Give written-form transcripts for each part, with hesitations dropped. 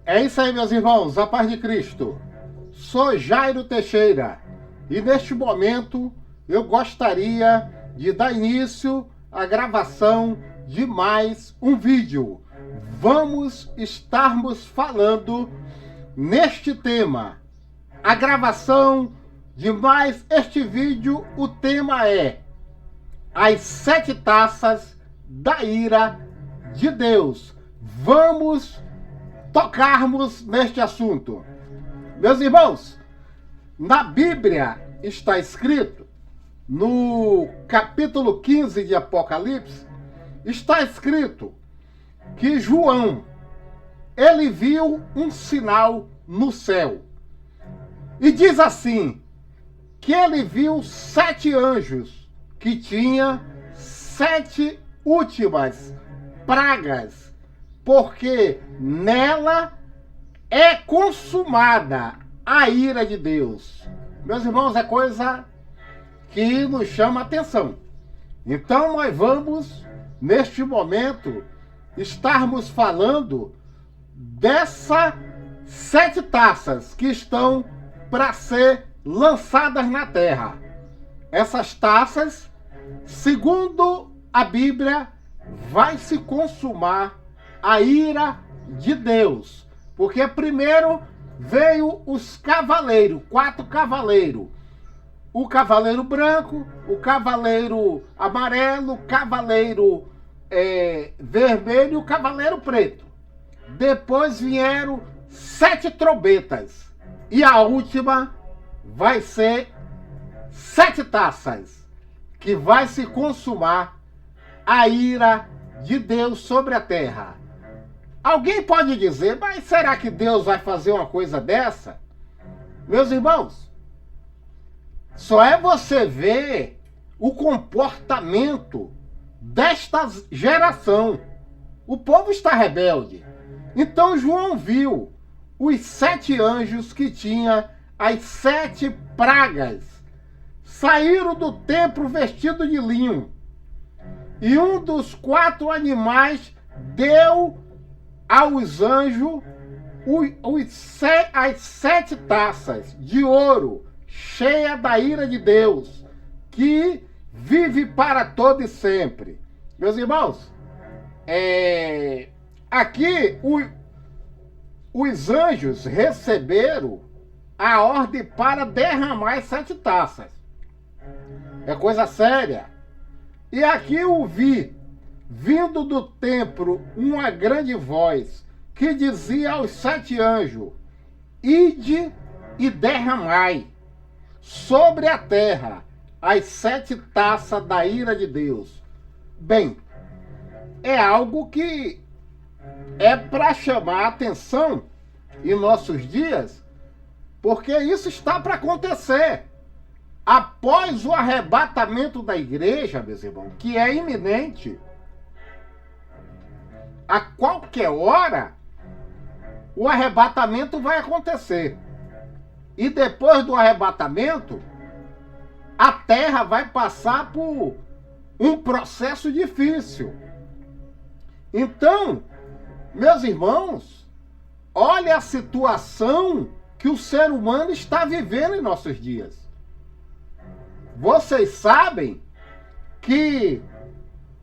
É isso aí, meus irmãos, a paz de Cristo. Sou Jairo Teixeira e neste momento eu gostaria de dar início à gravação de mais um vídeo. Vamos estarmos falando neste tema. A gravação de mais este vídeo, o tema é as 7 taças da ira de Deus. Vamos tocarmos neste assunto. Meus irmãos, na Bíblia está escrito, no capítulo 15 de Apocalipse, está escrito que João, ele viu um sinal no céu. E diz assim, que ele viu 7 anjos, que tinha 7 últimas pragas, porque nela é consumada a ira de Deus. Meus irmãos, é coisa que nos chama a atenção. Então nós vamos, neste momento, estarmos falando dessas 7 taças que estão para ser lançadas na terra. Essas taças, segundo a Bíblia, vai se consumar a ira de Deus. Porque primeiro veio os cavaleiros, 4 cavaleiros. O cavaleiro branco, o cavaleiro amarelo, o cavaleiro vermelho e o cavaleiro preto. Depois vieram 7 trombetas. E a última vai ser 7 taças, que vai se consumar a ira de Deus sobre a terra. Alguém pode dizer, mas será que Deus vai fazer uma coisa dessa? Meus irmãos, só é você ver o comportamento desta geração. O povo está rebelde. Então João viu os 7 anjos que tinha as 7 pragas. Saíram do templo vestido de linho. E um dos 4 animais deu aos anjos as 7 taças de ouro, cheia da ira de Deus, que vive para todo e sempre. Meus irmãos, aqui os anjos receberam a ordem para derramar as 7 taças. É coisa séria. E aqui eu vi, vindo do templo, uma grande voz, que dizia aos 7 anjos, ide e derramai sobre a terra as 7 taças da ira de Deus. Bem, é algo que é para chamar a atenção em nossos dias, porque isso está para acontecer. Após o arrebatamento da igreja, meus irmãos, que é iminente, a qualquer hora, o arrebatamento vai acontecer. E depois do arrebatamento, a terra vai passar por um processo difícil. Então, meus irmãos, olha a situação que o ser humano está vivendo em nossos dias. Vocês sabem que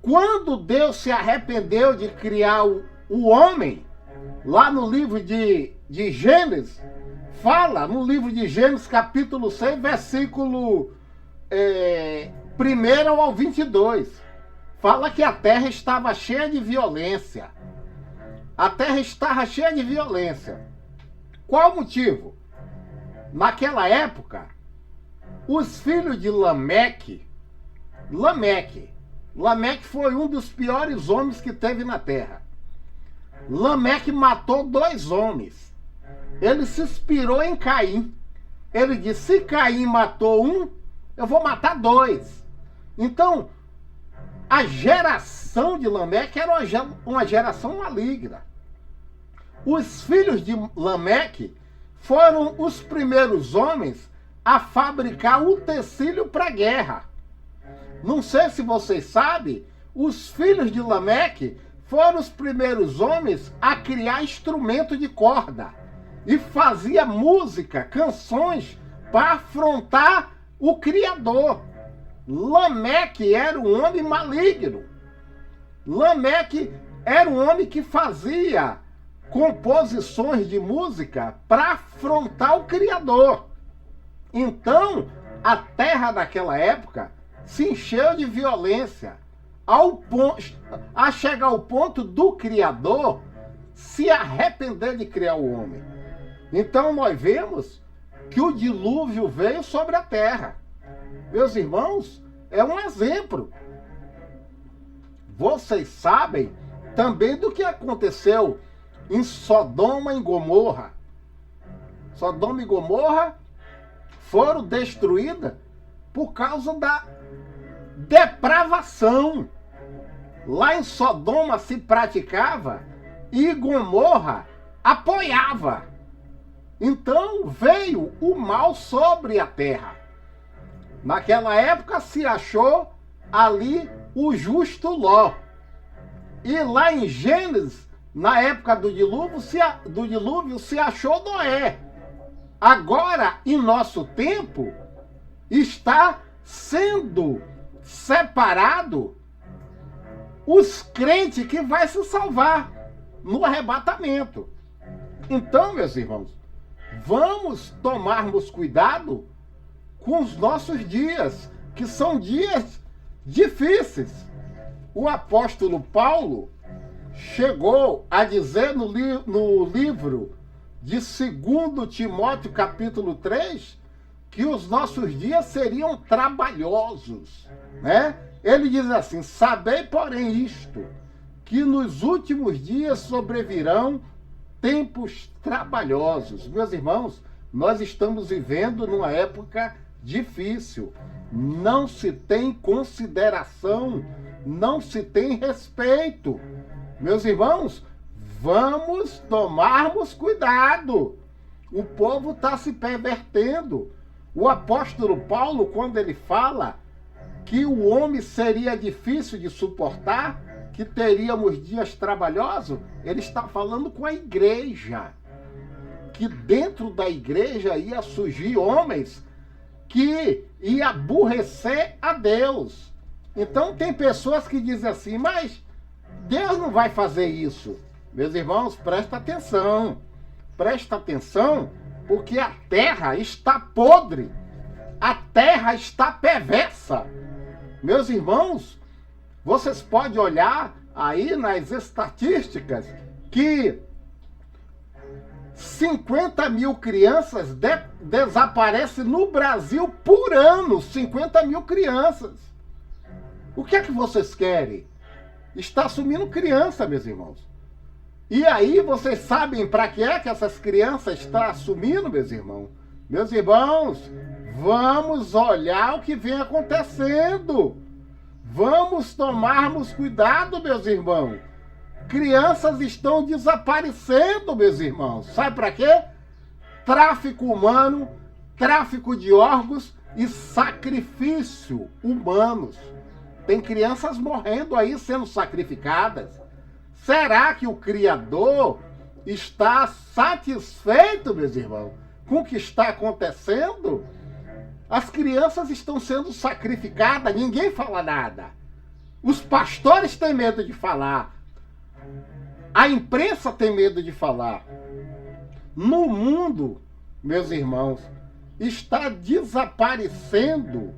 quando Deus se arrependeu de criar o homem, lá no livro de Gênesis, fala no livro de Gênesis capítulo 6, versículo 1 ao 22, fala que a terra estava cheia de violência. A terra estava cheia de violência. Qual o motivo? Naquela época, os filhos de Lameque foi um dos piores homens que teve na terra. Lameque matou 2 homens. Ele se inspirou em Caim. Ele disse, se Caim matou um, eu vou matar 2. Então, a geração de Lameque era uma geração maligna. Os filhos de Lameque foram os primeiros homens a fabricar utensílio para a guerra. Não sei se vocês sabem, os filhos de Lameque foram os primeiros homens a criar instrumento de corda e fazia música, canções para afrontar o Criador. Lameque era um homem maligno. Lameque era um homem que fazia composições de música para afrontar o Criador. Então, a terra daquela época se encheu de violência, a chegar ao ponto do Criador se arrepender de criar o homem. Então, nós vemos que o dilúvio veio sobre a terra. Meus irmãos, é um exemplo. Vocês sabem também do que aconteceu em Sodoma e Gomorra. Sodoma e Gomorra foram destruídas por causa da depravação. Lá em Sodoma se praticava e Gomorra apoiava. Então veio o mal sobre a terra. Naquela época se achou ali o justo Ló. E lá em Gênesis, na época do dilúvio, se achou Noé. Agora, em nosso tempo, está sendo separado os crentes que vai se salvar no arrebatamento. Então, meus irmãos, vamos tomarmos cuidado com os nossos dias, que são dias difíceis. O apóstolo Paulo chegou a dizer no livro de 2 Timóteo, capítulo 3, que os nossos dias seriam trabalhosos, né? Ele diz assim: sabei, porém, isto, que nos últimos dias sobrevirão tempos trabalhosos. Meus irmãos, nós estamos vivendo numa época difícil. Não se tem consideração, não se tem respeito. Meus irmãos, vamos tomarmos cuidado. O povo está se pervertendo. O apóstolo Paulo, quando ele fala que o homem seria difícil de suportar, que teríamos dias trabalhosos, ele está falando com a igreja. Que dentro da igreja ia surgir homens que ia aborrecer a Deus. Então tem pessoas que dizem assim: mas Deus não vai fazer isso. Meus irmãos, presta atenção. Presta atenção, porque a terra está podre. A terra está perversa. Meus irmãos, vocês podem olhar aí nas estatísticas que 50 mil crianças desaparecem no Brasil por ano. 50 mil crianças. O que é que vocês querem? Está sumindo criança, meus irmãos. E aí, vocês sabem para que é que essas crianças estão sumindo, meus irmãos? Meus irmãos, vamos olhar o que vem acontecendo. Vamos tomarmos cuidado, meus irmãos. Crianças estão desaparecendo, meus irmãos. Sabe para quê? Tráfico humano, tráfico de órgãos e sacrifício humanos. Tem crianças morrendo aí, sendo sacrificadas. Será que o Criador está satisfeito, meus irmãos, com o que está acontecendo? As crianças estão sendo sacrificadas, ninguém fala nada. Os pastores têm medo de falar. A imprensa tem medo de falar. No mundo, meus irmãos, está desaparecendo.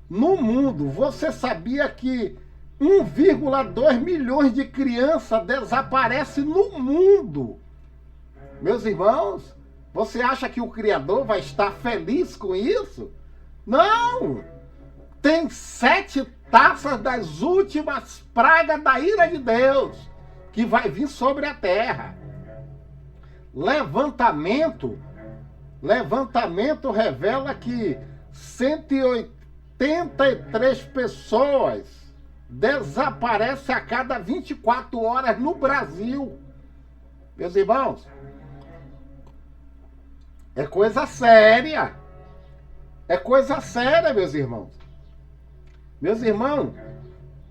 No mundo, você sabia que 1,2 milhões de crianças desaparecem no mundo? Meus irmãos, você acha que o Criador vai estar feliz com isso? Não! Tem 7 taças das últimas pragas da ira de Deus que vai vir sobre a terra. Levantamento revela que 183 pessoas desaparecem a cada 24 horas no Brasil. Meus irmãos, é coisa séria. É coisa séria, meus irmãos. Meus irmãos,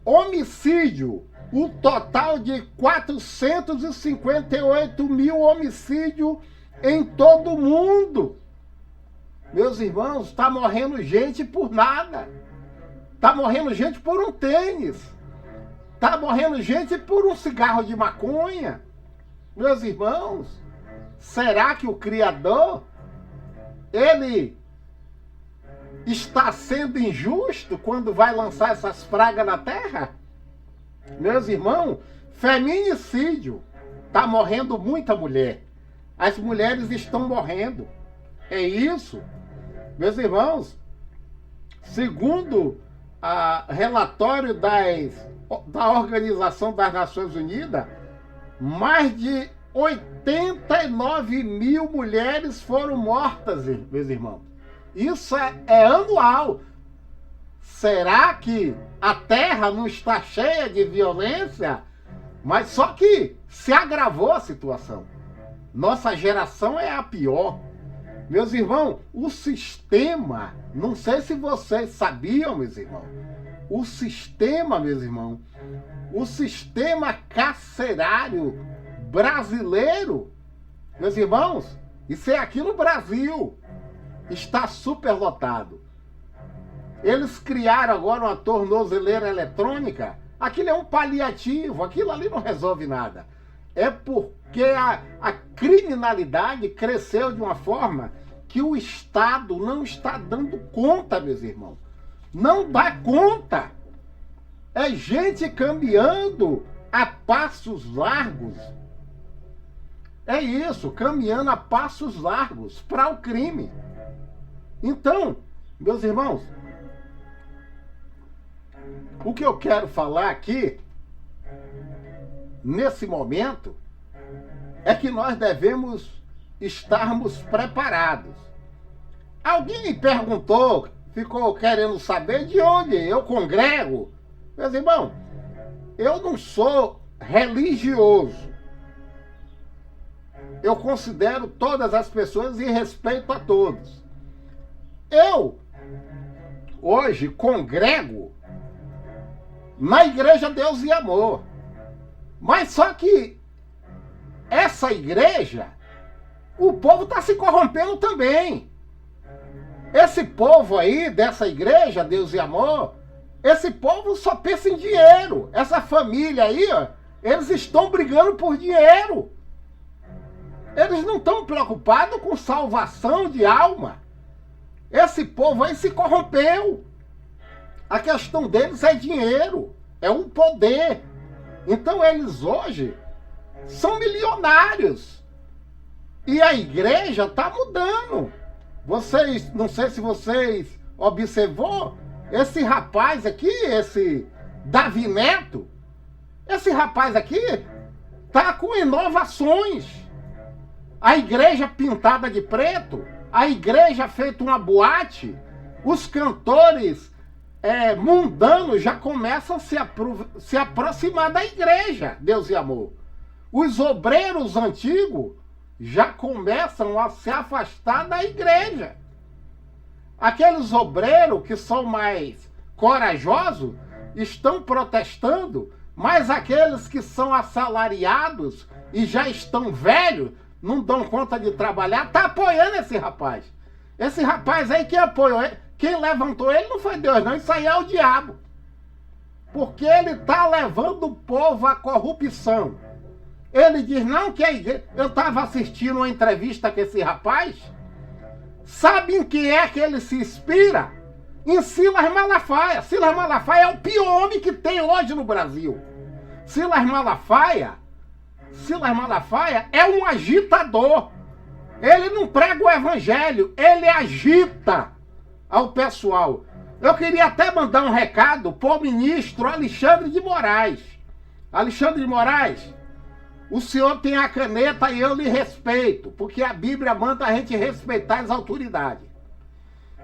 homicídio. o total de 458 mil homicídios em todo o mundo. Meus irmãos, está morrendo gente por nada. Está morrendo gente por um tênis. Está morrendo gente por um cigarro de maconha. Meus irmãos, será que o Criador, ele está sendo injusto quando vai lançar essas pragas na terra? Meus irmãos, feminicídio. Está morrendo muita mulher. As mulheres estão morrendo. É isso. Meus irmãos, segundo o relatório da Organização das Nações Unidas, mais de 89 mil mulheres foram mortas, meus irmãos. Isso é anual. Será que a Terra não está cheia de violência? Mas só que se agravou a situação. Nossa geração é a pior. Meus irmãos, o sistema, não sei se vocês sabiam, meus irmãos, o sistema, meus irmãos, o sistema carcerário brasileiro, meus irmãos, isso é aqui no Brasil, está superlotado. Eles criaram agora uma tornozeleira eletrônica. Aquilo é um paliativo, aquilo ali não resolve nada. É porque a criminalidade cresceu de uma forma que o Estado não está dando conta, meus irmãos. Não dá conta. É gente caminhando a passos largos. É isso, caminhando a passos largos para o crime. Então, meus irmãos, o que eu quero falar aqui, nesse momento, é que nós devemos estarmos preparados. Alguém me perguntou, ficou querendo saber de onde eu congrego. Meus irmãos, eu não sou religioso. Eu considero todas as pessoas e respeito a todos. Eu, hoje, congrego na Igreja Deus e Amor. Mas só que essa igreja, o povo está se corrompendo também. Esse povo aí, dessa igreja, Deus e Amor, esse povo só pensa em dinheiro. Essa família aí, ó, eles estão brigando por dinheiro. Eles não estão preocupados com salvação de alma. Esse povo aí se corrompeu. A questão deles é dinheiro, é um poder. Então eles hoje são milionários. E a igreja está mudando. Vocês, não sei se vocês observou, esse rapaz aqui, esse Davi Neto, esse rapaz aqui está com inovações. A igreja pintada de preto, a igreja feita uma boate, os cantores mundanos já começam a se aproximar da igreja, Deus e Amor. Os obreiros antigos já começam a se afastar da igreja. Aqueles obreiros que são mais corajosos estão protestando, mas aqueles que são assalariados e já estão velhos, não dão conta de trabalhar, tá apoiando esse rapaz. Esse rapaz aí que apoiou ele, quem levantou ele não foi Deus não, isso aí é o diabo. Porque ele está levando o povo à corrupção. Ele diz, não, que a igreja... Eu estava assistindo uma entrevista com esse rapaz. Sabe em que é que ele se inspira? Em Silas Malafaia. Silas Malafaia é o pior homem que tem hoje no Brasil. Silas Malafaia é um agitador. Ele não prega o evangelho, ele agita ao pessoal. Eu queria até mandar um recado para o ministro Alexandre de Moraes. Alexandre de Moraes, o senhor tem a caneta e eu lhe respeito, porque a Bíblia manda a gente respeitar as autoridades.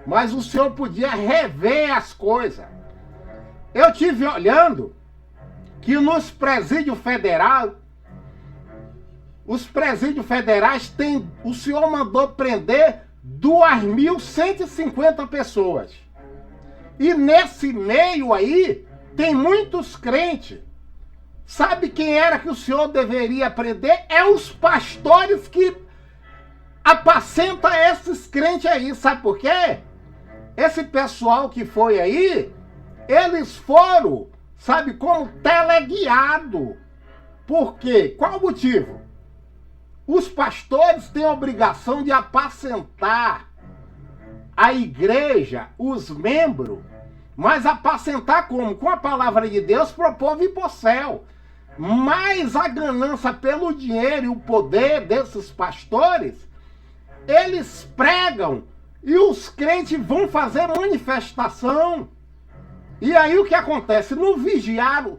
Mas o senhor podia rever as coisas. Eu tive olhando que nos presídios federais, os presídios federais têm, o senhor mandou prender 2.150 pessoas. E nesse meio aí, tem muitos crentes. Sabe quem era que o senhor deveria prender? É os pastores que apacentam esses crentes aí. Sabe por quê? Esse pessoal que foi aí, eles foram, sabe como? Teleguiado. Por quê? Qual o motivo? Os pastores têm a obrigação de apacentar a igreja, os membros, mas apacentar como? Com a palavra de Deus para o povo ir para o céu. Mas a ganância pelo dinheiro e o poder desses pastores, eles pregam e os crentes vão fazer manifestação. E aí o que acontece? No vigiado,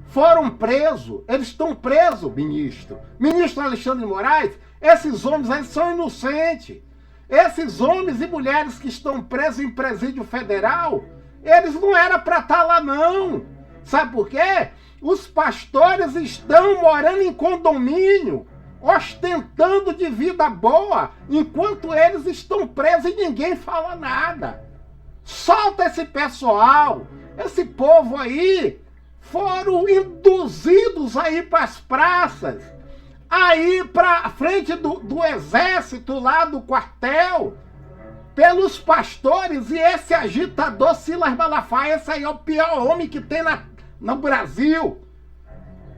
foram presos. Eles estão presos, ministro. Ministro Alexandre de Moraes, esses homens eles são inocentes. Esses homens e mulheres que estão presos em presídio federal, eles não eram para estar lá não. Sabe por quê? Os pastores estão morando em condomínio, ostentando de vida boa, enquanto eles estão presos e ninguém fala nada. Solta esse pessoal. Esse povo aí foram induzidos aí para as praças, aí para frente do exército lá do quartel, pelos pastores, e esse agitador Silas Malafaia, esse aí é o pior homem que tem no Brasil.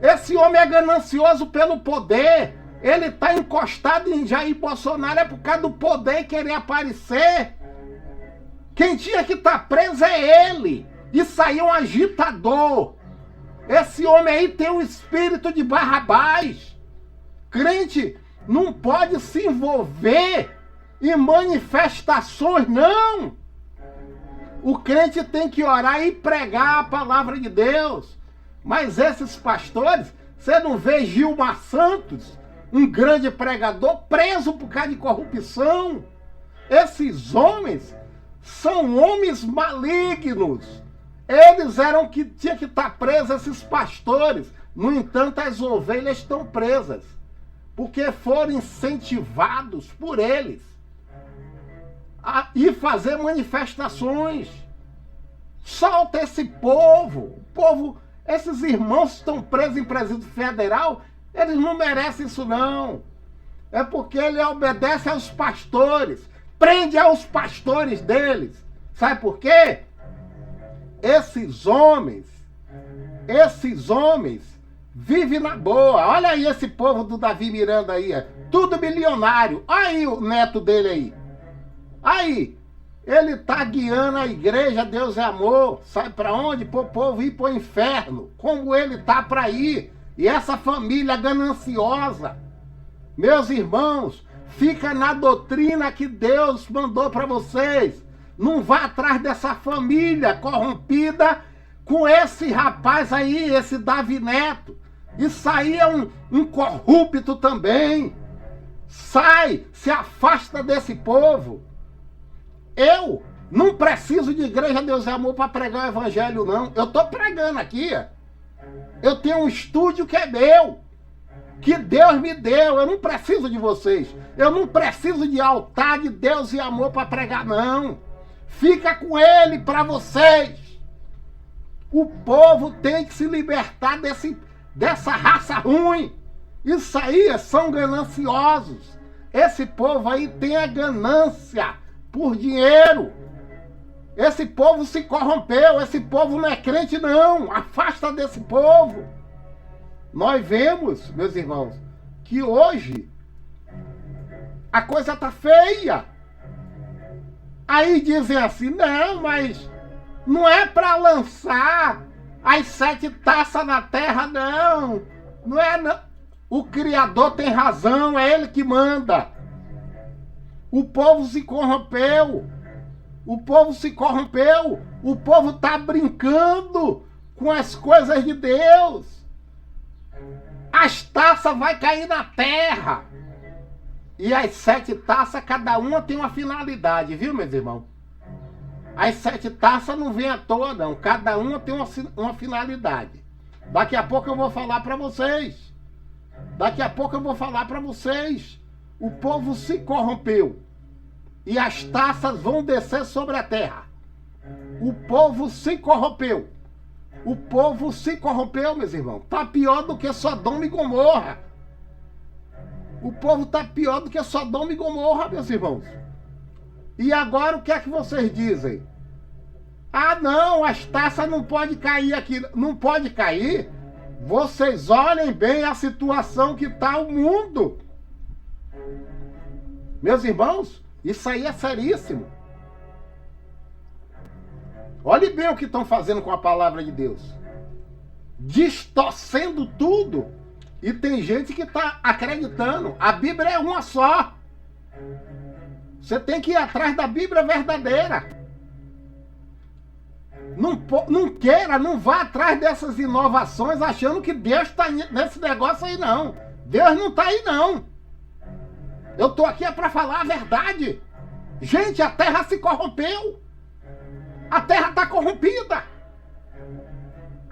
Esse homem é ganancioso pelo poder. Ele está encostado em Jair Bolsonaro é por causa do poder e querer aparecer. Quem tinha que estar preso é ele. Isso aí é um agitador. Esse homem aí tem um espírito de Barrabás. Crente não pode se envolver em manifestações, não. O crente tem que orar e pregar a palavra de Deus. Mas esses pastores, você não vê Gilmar Santos, um grande pregador, preso por causa de corrupção? Esses homens são homens malignos. Eles eram que tinha que estar presos, esses pastores. No entanto, as ovelhas estão presas, porque foram incentivados por eles a ir fazer manifestações. Solta esse povo. O povo, esses irmãos que estão presos em presídio federal, eles não merecem isso não. É porque ele obedece aos pastores, prende aos pastores deles. Sabe por quê? Esses homens vivem na boa. Olha aí esse povo do Davi Miranda aí, tudo milionário. Olha aí o neto dele aí. Aí, ele tá guiando a igreja, Deus é amor. Sai para onde? Pro povo ir pro inferno. Como ele tá para ir. E essa família gananciosa, meus irmãos, fica na doutrina que Deus mandou para vocês. Não vá atrás dessa família corrompida com esse rapaz aí, esse Davi Neto. Isso aí é um corrupto também. Sai, se afasta desse povo. Eu não preciso de igreja Deus é amor para pregar o evangelho, não. Eu estou pregando aqui. Eu tenho um estúdio que é meu, que Deus me deu. Eu não preciso de vocês. Eu não preciso de altar de Deus e amor para pregar, não. Fica com ele para vocês. O povo tem que se libertar dessa raça ruim. Isso aí são gananciosos. Esse povo aí tem a ganância por dinheiro. Esse povo se corrompeu. Esse povo não é crente, não. Afasta desse povo. Nós vemos, meus irmãos, que hoje a coisa tá feia. Aí dizem assim, não, mas não é para lançar as 7 taças na terra, não. Não é, não. O Criador tem razão, é ele que manda. O povo se corrompeu. O povo se corrompeu. O povo está brincando com as coisas de Deus. As taças vão cair na terra. E as 7 taças, cada uma tem uma finalidade, viu, meus irmãos? As 7 taças não vêm à toa, não. Cada uma tem uma finalidade. Daqui a pouco eu vou falar para vocês. O povo se corrompeu. E as taças vão descer sobre a terra. O povo se corrompeu. O povo se corrompeu, meus irmãos. Está pior do que Sodoma e Gomorra. O povo está pior do que Sodoma e Gomorra, meus irmãos. E agora o que é que vocês dizem? Ah, não, as taças não podem cair aqui. Não pode cair? Vocês olhem bem a situação que está o mundo. Meus irmãos, isso aí é seríssimo. Olhe bem o que estão fazendo com a palavra de Deus. Distorcendo tudo. E tem gente que está acreditando. A Bíblia é uma só. Você tem que ir atrás da Bíblia verdadeira. Não vá atrás dessas inovações achando que Deus está nesse negócio aí, não. Deus não está aí, não. Eu estou aqui para falar a verdade. Gente, a terra se corrompeu. A terra está corrompida.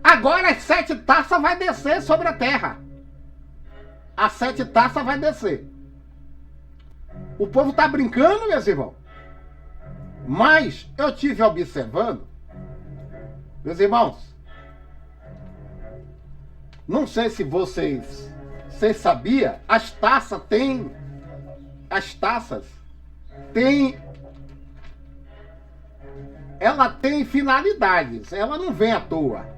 Agora as 7 taças vai descer sobre a terra. As 7 taças vai descer. O povo está brincando, meus irmãos. Mas eu tive observando, meus irmãos, não sei se vocês sabiam, as taças têm ela tem finalidades, ela não vem à toa.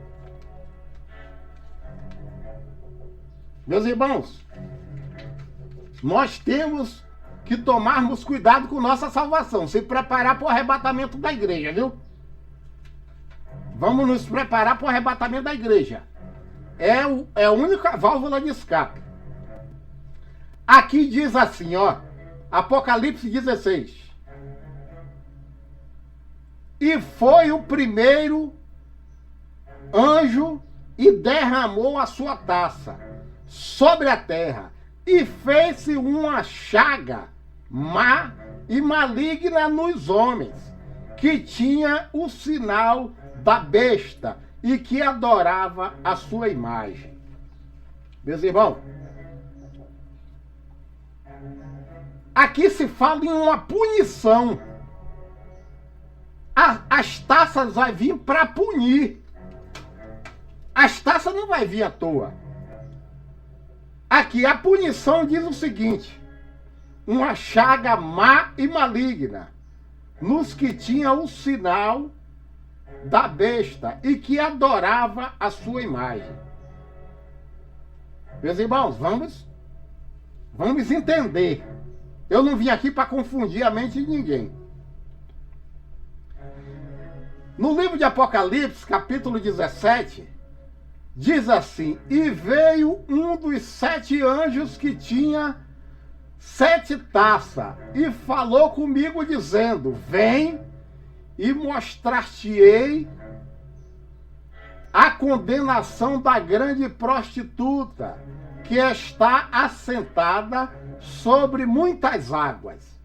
Meus irmãos, nós temos que tomarmos cuidado com nossa salvação, se preparar para o arrebatamento da igreja, viu? Vamos nos preparar para o arrebatamento da igreja. É a única válvula de escape. Aqui diz assim, ó, Apocalipse 16. E foi o primeiro anjo e derramou a sua taça sobre a terra e fez-se uma chaga má e maligna nos homens, que tinha o sinal da besta e que adorava a sua imagem. Meus irmãos, aqui se fala em uma punição. As taças vão vir para punir. As taças não vai vir à toa. Aqui a punição diz o seguinte: uma chaga má e maligna nos que tinha o sinal da besta e que adorava a sua imagem. Meus irmãos, vamos entender. Eu não vim aqui para confundir a mente de ninguém. No livro de Apocalipse, capítulo 17, diz assim: e veio um dos 7 anjos que tinha 7 taças, e falou comigo dizendo: vem e mostrar-te-ei a condenação da grande prostituta, que está assentada sobre muitas águas.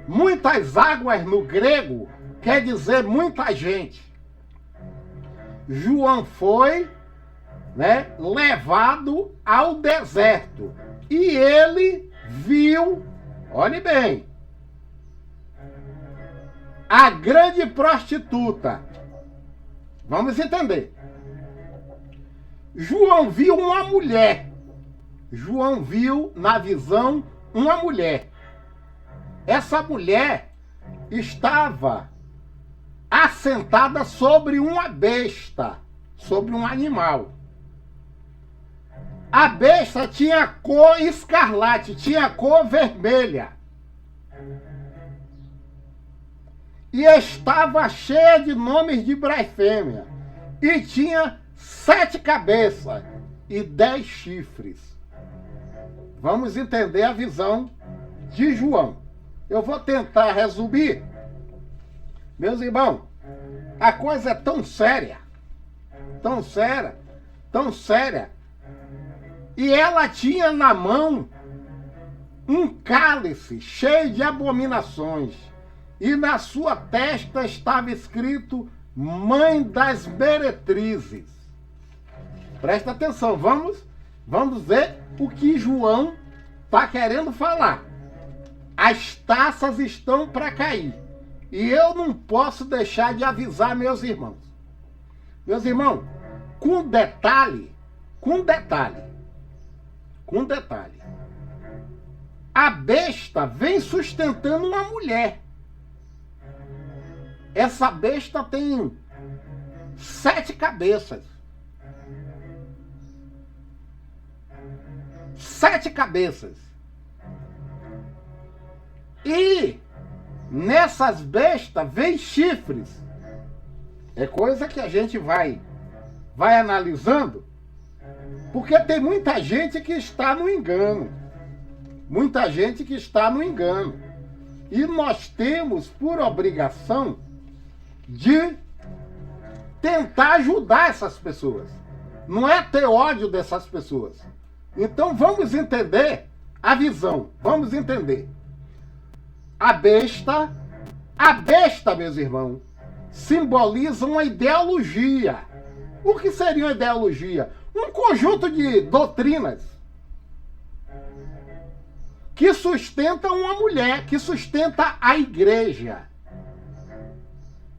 Muitas águas no grego quer dizer muita gente. João foi, levado ao deserto e ele viu, olhe bem, a grande prostituta. Vamos entender. João viu uma mulher. João viu na visão uma mulher. Essa mulher estava assentada sobre uma besta, sobre um animal. A besta tinha cor escarlate, tinha cor vermelha. E estava cheia de nomes de blasfêmia. E tinha 7 cabeças e 10 chifres. Vamos entender a visão de João. Eu vou tentar resumir. Meus irmãos, a coisa é tão séria, tão séria, tão séria. E ela tinha na mão um cálice cheio de abominações. E na sua testa estava escrito: Mãe das Meretrizes. Presta atenção, vamos ver o que João está querendo falar. As taças estão para cair. E eu não posso deixar de avisar meus irmãos. Meus irmãos, com detalhe, a besta vem sustentando uma mulher. Essa besta tem 7 cabeças. 7 cabeças. E nessas bestas vem chifres. É coisa que a gente vai analisando, porque tem muita gente que está no engano. Muita gente que está no engano. E nós temos por obrigação de tentar ajudar essas pessoas. Não é ter ódio dessas pessoas. Então vamos entender a visão. Vamos entender. A besta, meus irmãos, simboliza uma ideologia. O que seria uma ideologia? Um conjunto de doutrinas que sustenta uma mulher, que sustenta a igreja.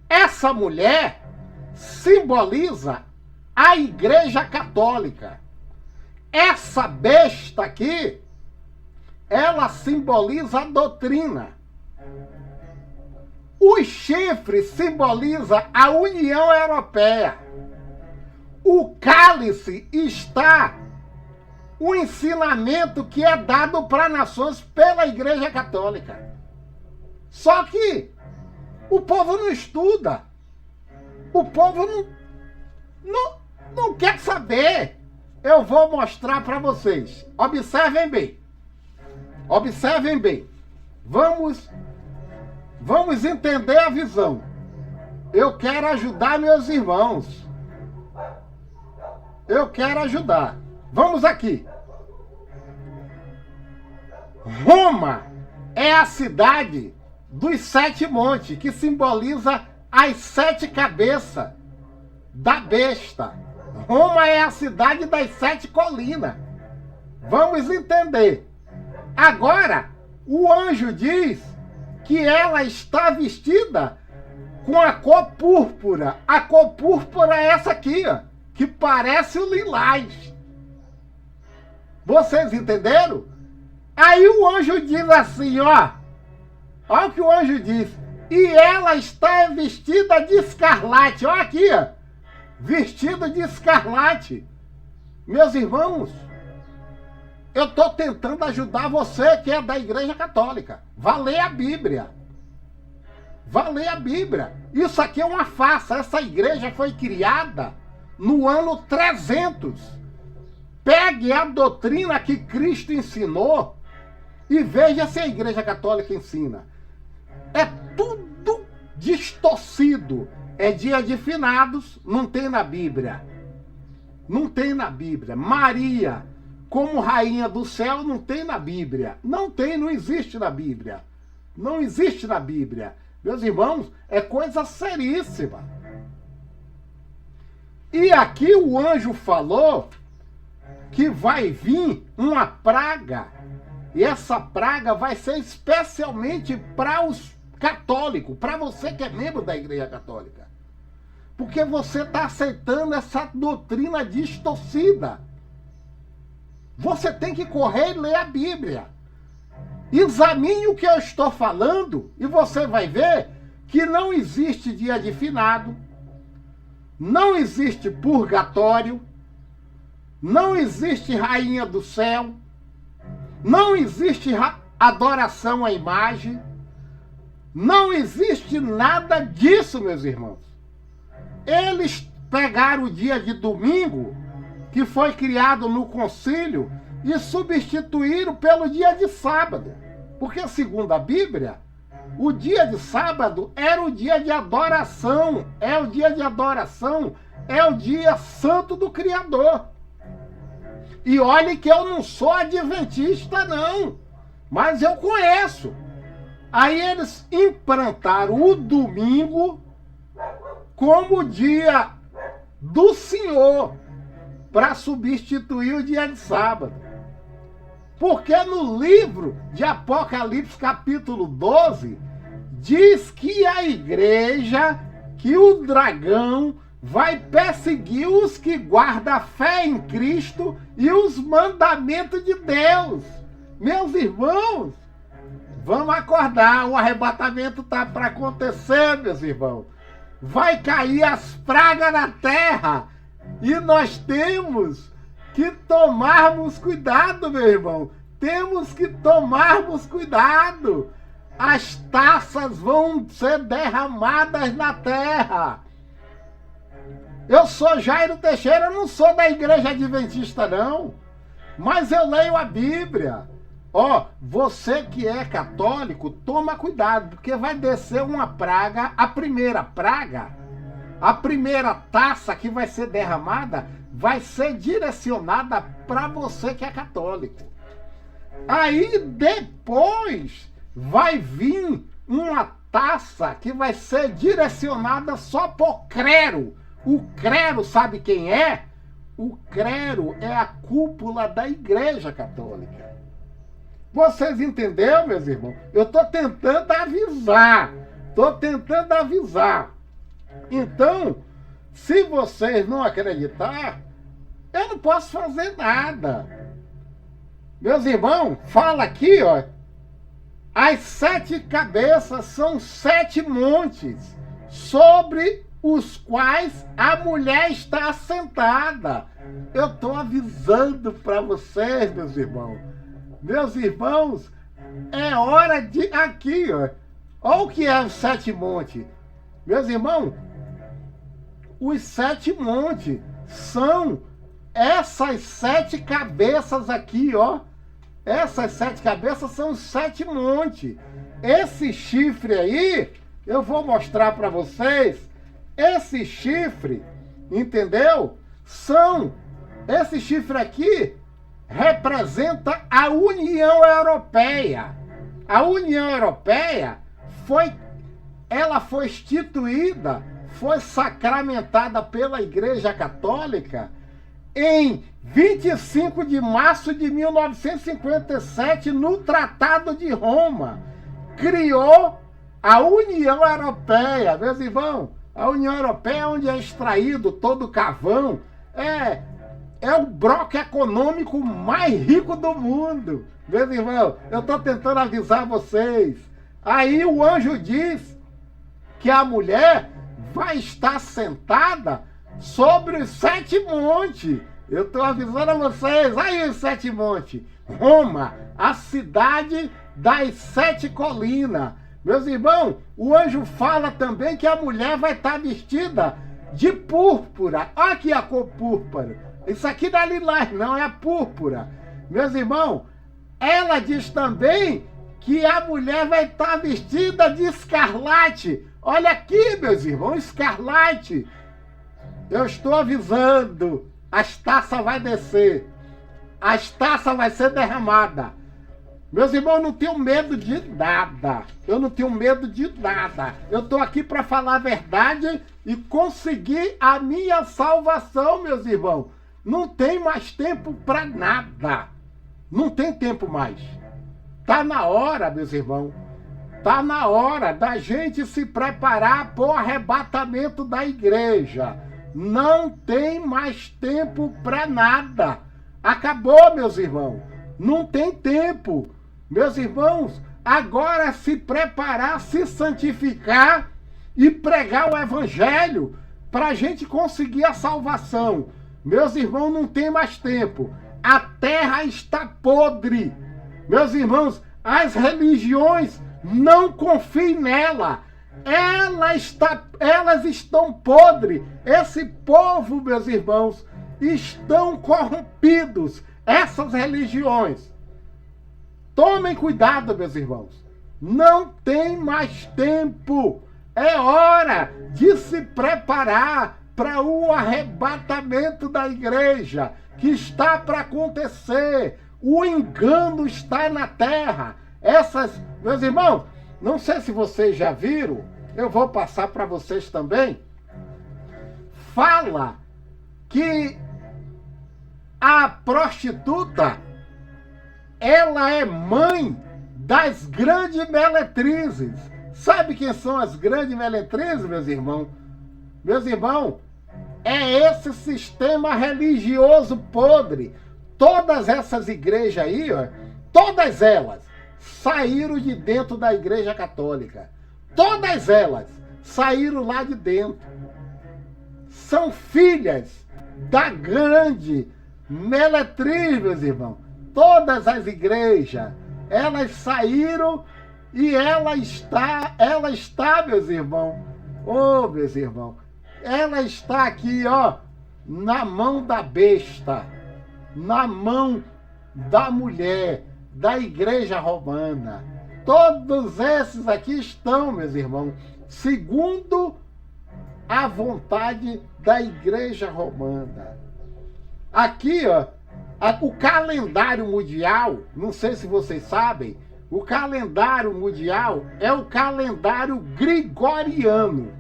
Essa mulher simboliza a Igreja Católica. Essa besta aqui, ela simboliza a doutrina. Os chifres simbolizam a União Europeia. O cálice está o ensinamento que é dado para nações pela Igreja Católica. Só que o povo não estuda. O povo não quer saber. Eu vou mostrar para vocês. Observem bem. Observem bem. Vamos entender a visão. Eu quero ajudar meus irmãos. Eu quero ajudar. Vamos aqui. Roma é a cidade dos 7 montes, que simboliza as 7 cabeças da besta. Roma é a cidade das 7 colinas. Vamos entender. Agora, o anjo diz que ela está vestida com a cor púrpura. A cor púrpura é essa aqui, ó, que parece o lilás. Vocês entenderam? Aí o anjo diz assim, ó. Olha o que o anjo diz. E ela está vestida de escarlate. Olha aqui, ó. Vestida de escarlate. Meus irmãos, eu estou tentando ajudar você que é da Igreja Católica. Vá ler a Bíblia. Vá ler a Bíblia. Isso aqui é uma farsa. Essa igreja foi criada no ano 300. Pegue a doutrina que Cristo ensinou e veja se a Igreja Católica ensina. É tudo distorcido. É dia de finados, não tem na Bíblia. Não tem na Bíblia. Maria, como rainha do céu, não tem na Bíblia. Não tem, não existe na Bíblia. Não existe na Bíblia. Meus irmãos, é coisa seríssima. E aqui o anjo falou que vai vir uma praga. E essa praga vai ser especialmente para os católicos, para você que é membro da Igreja Católica. Porque você está aceitando essa doutrina distorcida. Você tem que correr e ler a Bíblia. Examine o que eu estou falando e você vai ver que não existe dia de finado, não existe purgatório, não existe rainha do céu, não existe adoração à imagem, não existe nada disso, meus irmãos. Eles pegaram o dia de domingo, que foi criado no concílio, e substituíram pelo dia de sábado. Porque, segundo a Bíblia, o dia de sábado era o dia de adoração. É o dia de adoração, é o dia santo do Criador. E olhe que eu não sou adventista, não. Mas eu conheço. Aí eles implantaram o domingo como o dia do Senhor, para substituir o dia de sábado. Porque no livro de Apocalipse, capítulo 12, diz que a igreja, que o dragão vai perseguir os que guardam a fé em Cristo e os mandamentos de Deus. Meus irmãos, vamos acordar, o arrebatamento está para acontecer, meus irmãos. Vai cair as pragas na terra e nós temos que tomarmos cuidado, meu irmão. Temos que tomarmos cuidado. As taças vão ser derramadas na terra. Eu sou Jairo Teixeira, eu não sou da igreja adventista, não. Mas eu leio a Bíblia. Ó, você que é católico, toma cuidado, porque vai descer uma praga, a primeira taça que vai ser derramada, vai ser direcionada para você que é católico. Aí depois vai vir uma taça que vai ser direcionada só por clero. O clero, sabe quem é? O clero é a cúpula da Igreja Católica. Vocês entenderam, meus irmãos? Eu estou tentando avisar. Então, se vocês não acreditar, eu não posso fazer nada. Meus irmãos, fala aqui, ó. As 7 cabeças são 7 montes sobre os quais a mulher está assentada. Eu estou avisando para vocês, meus irmãos. Meus irmãos, é hora de... Aqui, ó. Olha o que é os 7 montes. Meus irmãos, os 7 montes são essas 7 cabeças aqui, ó. Essas 7 cabeças são os 7 montes. Esse chifre aí, eu vou mostrar para vocês. Esse chifre, entendeu? Esse chifre aqui representa a União Europeia. A União Europeia foi instituída, foi sacramentada pela Igreja Católica em 25 de março de 1957, no Tratado de Roma. Criou a União Europeia, meus irmãos. A União Europeia, onde é extraído todo o carvão, é o bloco econômico mais rico do mundo. Meus irmãos, eu estou tentando avisar vocês. Aí o anjo diz que a mulher vai estar sentada sobre os 7 montes. Eu estou avisando a vocês. Aí os 7 montes. Roma, a cidade das 7 colinas. Meus irmãos, o anjo fala também que a mulher vai estar vestida de púrpura. Olha aqui a cor púrpura. Isso aqui não é lilás, não, é a púrpura. Meus irmãos, ela diz também que a mulher vai estar vestida de escarlate. Olha aqui, meus irmãos, escarlate. Eu estou avisando. As taças vão descer. As taças vão ser derramadas. Meus irmãos, eu não tenho medo de nada. Eu não tenho medo de nada. Eu estou aqui para falar a verdade e conseguir a minha salvação, meus irmãos. Não tem mais tempo para nada. Não tem tempo mais. Está na hora, meus irmãos. Está na hora da gente se preparar para o arrebatamento da igreja. Não tem mais tempo para nada. Acabou, meus irmãos. Não tem tempo. Meus irmãos, agora é se preparar, se santificar e pregar o evangelho para a gente conseguir a salvação. Meus irmãos, não tem mais tempo. A terra está podre. Meus irmãos, as religiões, não confiem nela. Elas estão podres. Esse povo, meus irmãos, estão corrompidos. Essas religiões. Tomem cuidado, meus irmãos. Não tem mais tempo. É hora de se preparar para o arrebatamento da igreja, que está para acontecer. O engano está na terra. Meus irmãos, não sei se vocês já viram, eu vou passar para vocês também. Fala que a prostituta, ela é mãe das grandes meretrizes. Sabe quem são as grandes meretrizes, meus irmãos? Meus irmãos, É esse sistema religioso podre. Todas essas igrejas aí, ó, todas elas saíram de dentro da Igreja Católica. Todas elas saíram lá de dentro. São filhas da grande meretriz, meus irmãos. Todas as igrejas, elas saíram e ela está, meus irmãos. Oh, meus irmãos, ela está aqui, ó, na mão da besta, na mão da mulher, da igreja romana. Todos esses aqui estão, meus irmãos, segundo a vontade da igreja romana. Aqui, ó, o calendário mundial, não sei se vocês sabem, o calendário mundial é o calendário gregoriano.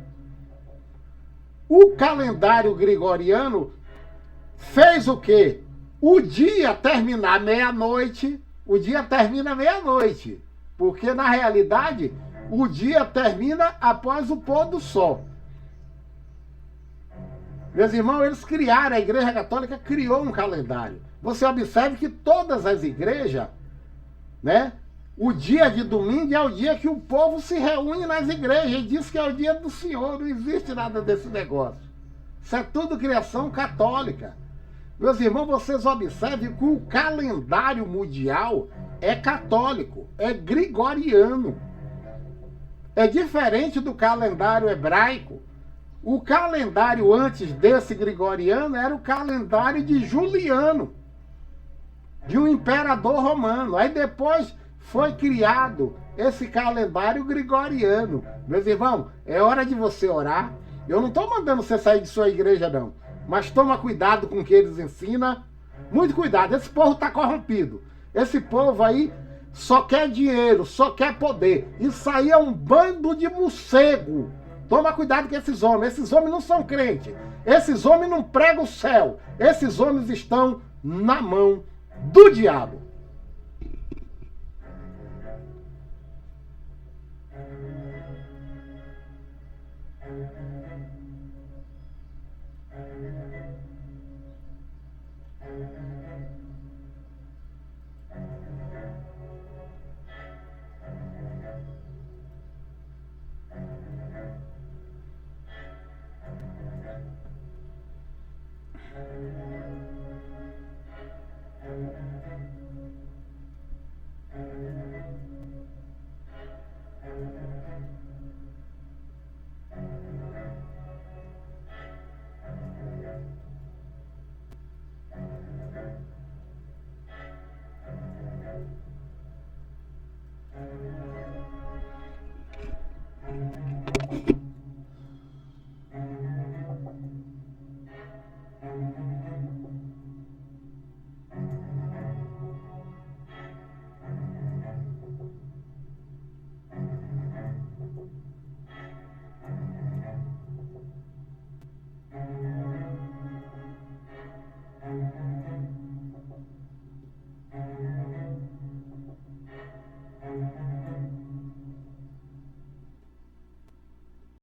O calendário gregoriano fez o quê? O dia terminar meia-noite, o dia termina meia-noite, porque na realidade o dia termina após o pôr do sol. Meus irmãos, eles criaram, a Igreja Católica criou um calendário. Você observe que todas as igrejas, né? O dia de domingo é o dia que o povo se reúne nas igrejas e diz que é o dia do Senhor. Não existe nada desse negócio. Isso é tudo criação católica. Meus irmãos, vocês observem que o calendário mundial é católico, é gregoriano. É diferente do calendário hebraico. O calendário antes desse gregoriano era o calendário de Juliano, de um imperador romano. Aí depois foi criado esse calendário gregoriano. Meus irmãos, é hora de você orar. Eu não estou mandando você sair de sua igreja, não. Mas toma cuidado com o que eles ensinam. Muito cuidado, esse povo está corrompido. Esse povo aí só quer dinheiro, só quer poder. Isso aí é um bando de morcego. Toma cuidado com esses homens. Esses homens não são crentes. Esses homens não pregam o céu. Esses homens estão na mão do diabo.